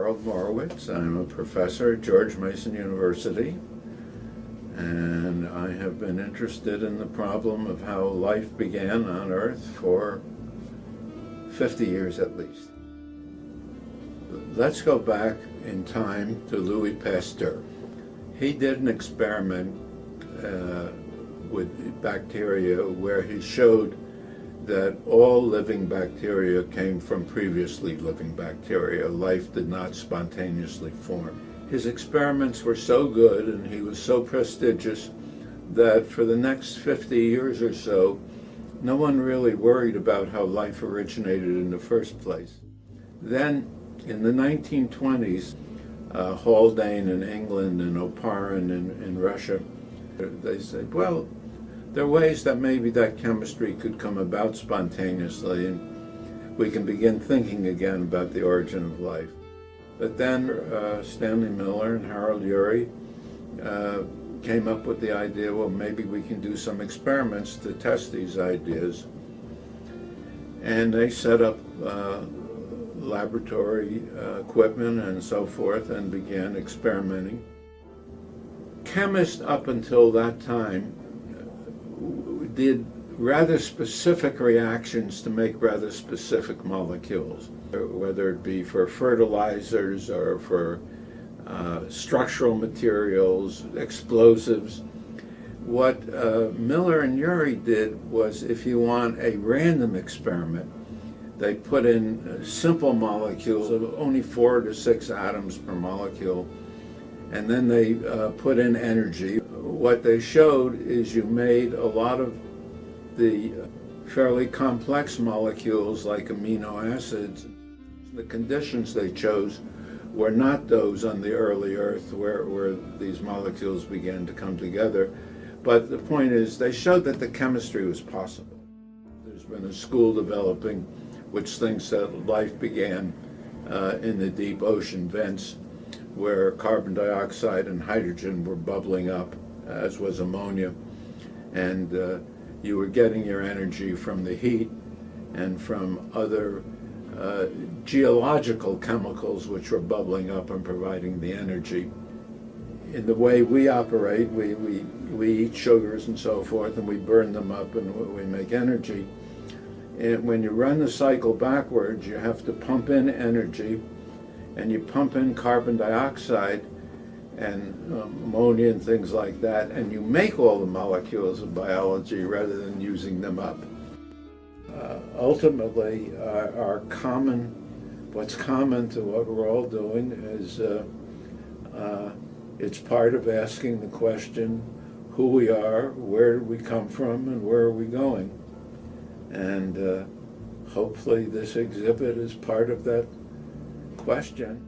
Harold Morowitz. I'm a professor at George Mason University, and I have been interested in the problem of how life began on Earth for 50 years at least. Let's go back in time to Louis Pasteur. He did an experiment with bacteria where he showed that all living bacteria came from previously living bacteria. Life did not spontaneously form. His experiments were so good and he was so prestigious that for the next 50 years or so, no one really worried about how life originated in the first place. Then, in the 1920s, Haldane in England and Oparin in Russia, they said, well, there are ways that maybe that chemistry could come about spontaneously and we can begin thinking again about the origin of life. But then Stanley Miller and Harold Urey came up with the idea, well, maybe we can do some experiments to test these ideas. And they set up laboratory equipment and so forth and began experimenting. Chemists up until that time did rather specific reactions to make rather specific molecules, whether it be for fertilizers or for structural materials, explosives. What Miller and Urey did was, if you want a random experiment, they put in simple molecules of only 4 to 6 atoms per molecule, and then they put in energy. What they showed is you made a lot of the fairly complex molecules like amino acids. The conditions they chose were not those on the early Earth where these molecules began to come together. But the point is, they showed that the chemistry was possible. There's been a school developing which thinks that life began in the deep ocean vents where carbon dioxide and hydrogen were bubbling up, as was ammonia, and you were getting your energy from the heat and from other geological chemicals which were bubbling up and providing the energy. In the way we operate, we eat sugars and so forth, and we burn them up and we make energy. And when you run the cycle backwards, you have to pump in energy, and you pump in carbon dioxide and ammonia and things like that, and you make all the molecules of biology rather than using them up. Ultimately, what's common to what we're all doing is it's part of asking the question who we are, where we come from, and where are we going. And hopefully this exhibit is part of that question.